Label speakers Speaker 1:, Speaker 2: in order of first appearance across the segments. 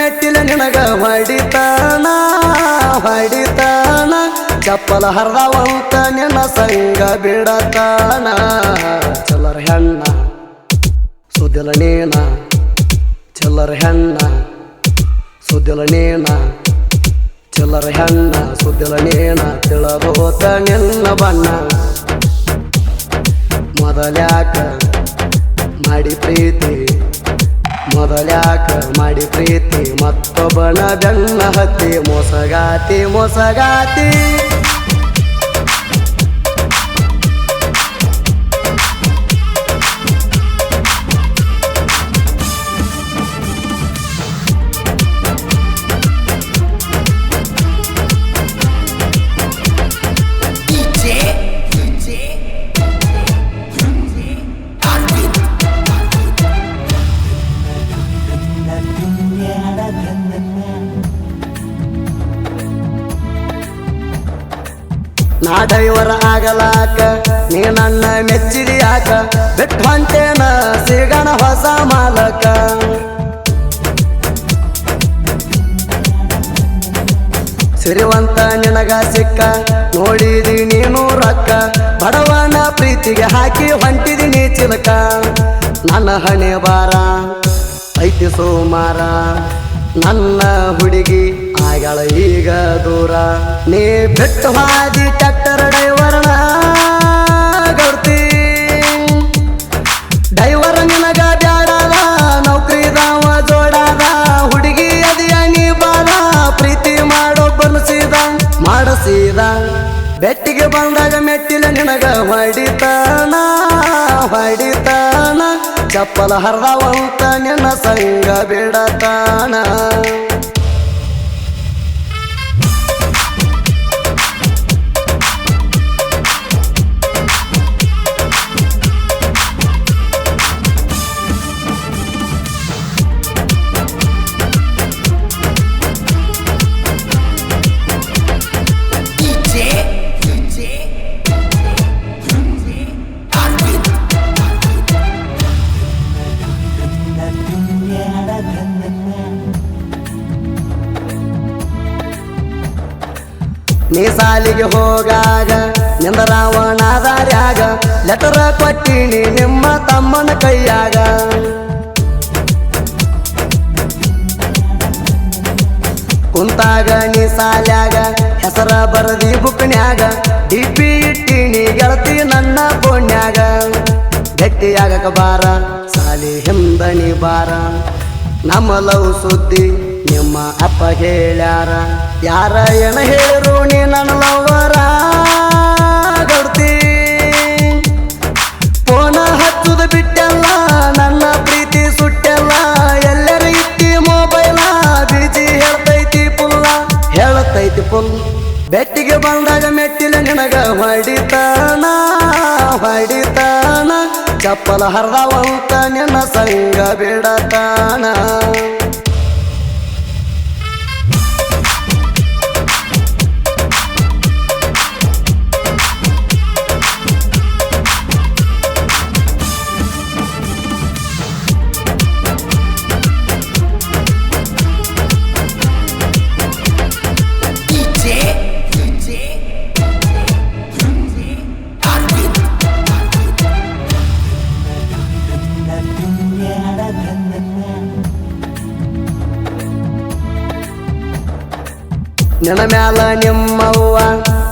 Speaker 1: ಮೆಟ್ಟಿಲ ನಿನಗ ಹೊಡಿತಾನ ಚಪ್ಪಲ ಹರ್ದವಂತ ನಿನ್ನ ಸಂಗ ಬಿಡತಾನ ಚಲರ ಹೆಣ್ಣ ಸುದ್ದಿಲ ನೀನ ಚಲ್ಲರ ಹೆಣ್ಣ ಸುದ್ದಿಲ ನೀನ ಚಲ್ಲರ ಹೆಣ್ಣ ಸುದ್ದಿಲ ನೀನ ತಿಳದೋತ ನಿನ್ನ ಬಣ್ಣ ಮೊದಲ್ಯಾಕ ಮಾಡಿ ಪ್ರೀತಿ ಮೊದಲ್ಯಾಕ ಮಾಡಿ ಪ್ರೀತಿ ಮತ್ತೊಬ್ಬನ ಬೆನ್ನ ಹತ್ತಿ ಮೋಸಗಾತಿ ನಾ ಡೈವರ ಆಗಲಾಕ ನೀ ನನ್ನ ಮೆಚ್ಚಿದಿಯಾಕ ಬಿಟ್ಟು ಹೊಂಟೇನ ಸಿಗಣ ಹೊಸ ಮಾಲಕ ಸಿರಿವಂತ ನಿನಗ ಸಿಕ್ಕ ನೋಡಿದಿ ನೀನು ರೊಕ್ಕ ಬಡವನ ಪ್ರೀತಿಗೆ ಹಾಕಿ ಹೊಂಟಿದಿನಿ ಚಿಲಕ ನನ್ನ ಹಣೆ ಬಾರ ಐತಿ ಸೋಮಾರ ನನ್ನ ಹುಡುಗಿ ಆಗಳ ಈಗ ದೂರ ನೀ ಬಿಟ್ಟು ಹಾದಿ ಟ್ಯಾಕ್ಟರ್ ಡೈವರ್ನ ಗೌಡ್ತಿ ಡೈವರ್ ನಿನಗ ಬ್ಯಾಡದ ನೌಕರಿದಾವ ಜೋಡಾದ ಹುಡುಗಿ ಅದಿಯ ನೀ ಬಾರ ಪ್ರೀತಿ ಮಾಡಿಸಿದ ಬೆಟ್ಟಿಗೆ ಬಂದಾಗ ಮೆಟ್ಟಿಲ ನಿನಗ ಹೊಡಿತಾನ ಚಪ್ಪಲ ಹರ್ದವಂತ ನಿನ್ನ ಸಂಗ ಬಿಡತಾನ ನೀ ಸಾಲಿಗೆ ಹೋಗಾಗ ನಿಂದ ರಾವಣದಾರ್ಯಾಗ ಲೆಟರ ಕೊಟ್ಟಿನಿ ನಿಮ್ಮ ತಮ್ಮನ ಕೈಯಾಗ ಕುಂತಾಗ ನೀ ಸಾಲ್ಯಾಗ ಹೆಸರ ಬರದಿ ಬುಕ್ನ್ಯಾಗ ಡಿಪಿ ಇಟ್ಟಿನಿ ಗೆಳತಿ ನನ್ನ ಪುಣ್ಯಾಗ ಗಟ್ಟಿಯಾಗಕ ಬಾರ ಸಾಲಿ ಹಿಂದನಿ ಬಾರ ನಮ್ಮ ಲವ್ ಸುದ್ದಿ ನಿಮ್ಮ ಅಪ್ಪ ಹೇಳ್ಯಾರ ಯಾರ ಏನ ಹೇಳಿರು ನೀ ನನ್ನ ಲವರ ಗೌಡ್ತಿ ಫೋನ ಹಚ್ಚುದ ಬಿಟ್ಟೆಲ್ಲ ನನ್ನ ಪ್ರೀತಿ ಸುಟ್ಟೆಲ್ಲ ಎಲ್ಲರ ಇಟ್ಟಿ ಮೊಬೈಲ ಬಿಜಿ ಹೇಳ್ತೈತಿ ಫುಲ್ ಬೆಟ್ಟಿಗೆ ಬಂದಾಗ ಮೆಟ್ಟಿಲ ನಿನಗ ಹೊಡಿತಾನ ಚಪ್ಪಲ ಹರ್ದವಂತ ನಿನ್ನ ಸಂಗ ಬಿಡತಾನ ನಿನ್ನ ಮ್ಯಾಲ ನಿಮ್ಮವ್ವ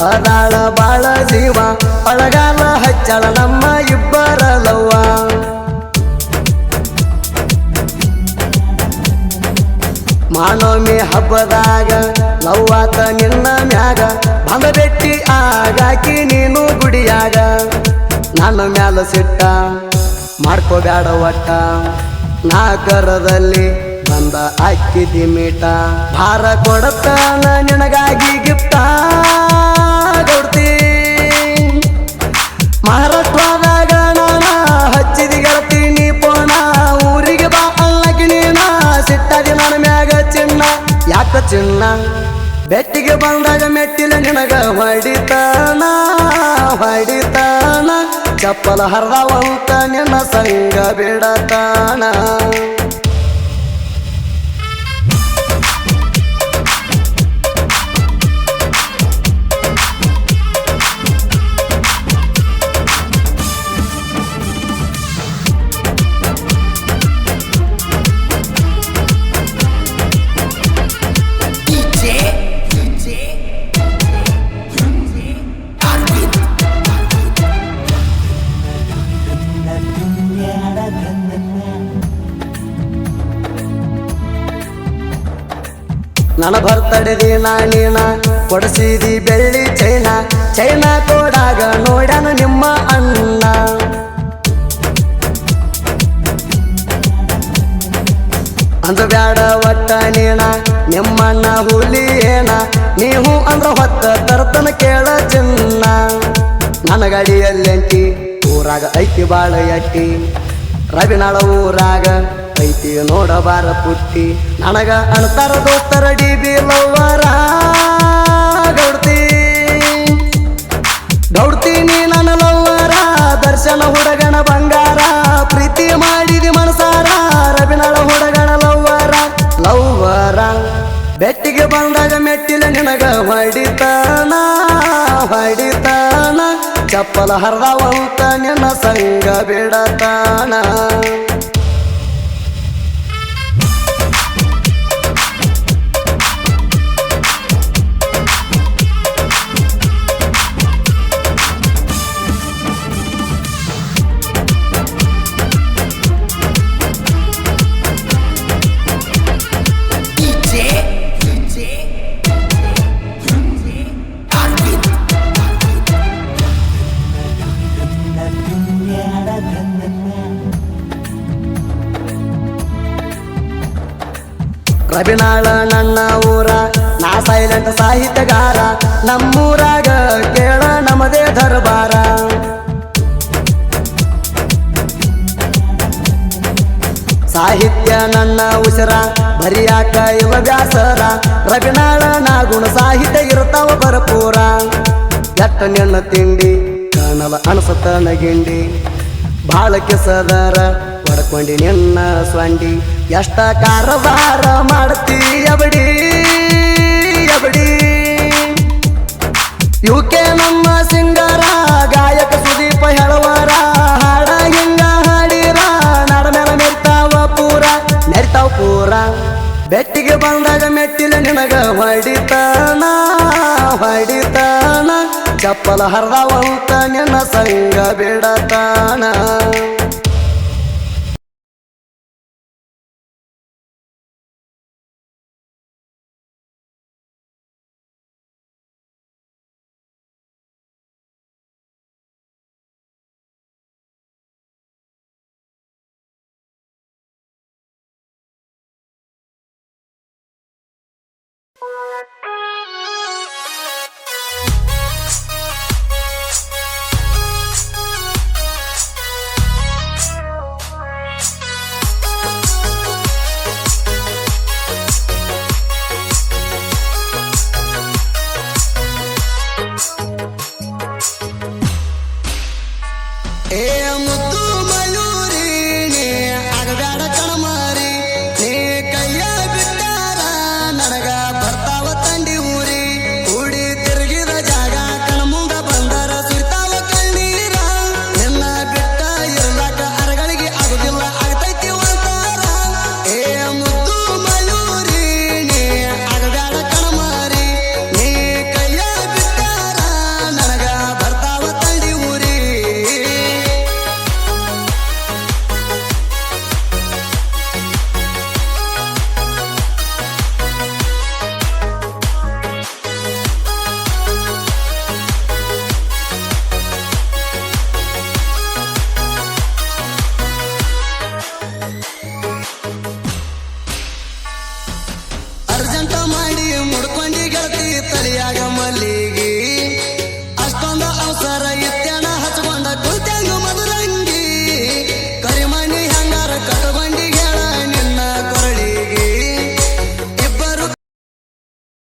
Speaker 1: ಅದಾಳ ಬಾಳ ಜೀವ ಅಳಗಾಲ ಹಚ್ಚಳ ನಮ್ಮ ಇಬ್ಬರ ಲವ್ವ ಮಾನವಮಿ ಹಬ್ಬದಾಗ ಲವ್ವಾತ ನಿನ್ನ ಮ್ಯಾಗ ಬಂದ ಬೆಟ್ಟಿ ಆಗಾಕಿ ನೀನು ಗುಡಿಯಾಗ ನನ್ನ ಮ್ಯಾಲ ಸಿಟ್ಟ ಮಾಡ್ಕೋಬ್ಯಾಡ ಒಟ್ಟ ನಾ ಕರದಲ್ಲಿ ಬಂದ ಅಕ್ಕಿದಿ ಮೀಟ ಭಾರ ಕೊಡತಾನ ನಿನಗಾಗಿ ಗಿಫ್ಟ ಕೊಡ್ತಿ ಮಹಾರಾಷ್ಟ್ರದಾಗ ನಾನ ಹಚ್ಚಿದಿ ಗೆಳತೀನಿ ಪೋಣ ಊರಿಗೆ ಬಾ ಅಲ್ಲಗಿ ನೀನ ಸಿಟ್ಟಾದಿ ನನ್ನ ಮ್ಯಾಗ ಚಿನ್ನ ಯಾಕ ಚಿನ್ನ ಬೆಟ್ಟಿಗೆ ಬಂದಾಗ ಮೆಟ್ಟಿಲ ನಿನಗ ಹೊಡಿತಾನ ಚಪ್ಪಲ ಹರ್ದವಂತ ನಿನ್ನ ಸಂಗ ಬಿಡತಾನ ನನ್ನ ಬರ್ತಡೆ ದಿನ ನೀನ ಕೊಡಿಸಿದಿ ಬೆಳ್ಳಿ ಚೈನಾ ಕೊಡಾಗ ನೋಡ್ಯಾನ ನಿಮ್ಮ ಅಣ್ಣ. ಅಂದ್ರ ಬ್ಯಾಡ ಒಟ್ಟ ನೀನ ನಿಮ್ಮಣ್ಣ ಹುಲಿ ಏನ, ನೀವು ಅಂದ್ರ ಹೊತ್ತ ತರ್ತನ ಕೇಳ ಚಿನ್ನ. ನನ್ನ ಗಾಡಿಯಲ್ಲಂಟಿ ಊರಾಗ ಐತಿ ಬಾಳ ಎಟ್ಟಿ, ರವಿನಾಳ ಊರಾಗ ಐತಿ ನೋಡಬಾರ ಪುಟ್ಟಿ. ನನಗ ಅಣ್ತಾರ ದೋಸ್ತರ DB ಲವ್ವರ ಗೌಡ್ತೀನಿ ನನ್ನ ಲವ್ವರ. ದರ್ಶನ ಹುಡುಗನ ಬಂಗಾರ, ಪ್ರೀತಿ ಮಾಡಿದಿ ಮನಸಾರ. ರವಿನಾಳ ಹುಡುಗನ ಲವ್ವರ ಬೆಟ್ಟಿಗೆ ಬಂದಾಗ ಮೆಟ್ಟಿಲ ನಿನಗ ಹೊಡಿತಾನ ಚಪ್ಪಲ ಹರ್ದವಂತ ನಿನ್ನ ಸಂಗ ಬಿಡತಾನ. ರವಿನಾಳ ನನ್ನ ಊರ, ನಾ ಸೈಲೆಂಟ್ ಸಾಹಿತ್ಯಗಾರ. ನಮ್ಮೂರಾಗ ಕೇಳ ನಮ್ಮದೇ ದರ್ಬಾರ. ಸಾಹಿತ್ಯ ನನ್ನ ಉಸಿರ, ಬರಿಯಾಕ ಇವ ಬ್ಯಾಸರ. ರವಿನಾಳ ನಾ ಗುಣ ಸಾಹಿತ್ಯ ಇರ್ತಾವ ಭರಪೂರ. ಎಟ್ಟ ನಿನ್ನ ತಿಂಡಿ ಕಾಣಲ ಅಣಸತನ ಗಿಂಡಿ, ಬಾಳ ಕೆಸದರ ಹೊಡ್ಕೊಂಡಿ ನಿನ್ನ ಸ್ವಂಡಿ. ಎಷ್ಟ ಕಾರವಾರ ಮಾಡ್ತೀಯ ಬಡಿ ಇವಕ್ಕೆ ನಮ್ಮ ಸಿಂಗಾರ. ಗಾಯಕ ಸುದೀಪ ಹೇಳುವರ ಹಾಡ ಹಿಂಗ ಹಾಡಿರ, ನಾಡ ಮೇಲೆ ಮೆರಿತಾವ ಪೂರ. ಬೆಟ್ಟಿಗೆ ಬಂದಾಗ ಮೆಟ್ಟಿಲ ನಿನಗ ಹೊಡಿತಾನ ಚಪ್ಪಲ ಹರ್ದವಂತ ನಿನ್ನ ಸಂಗ ಬಿಡತಾನ.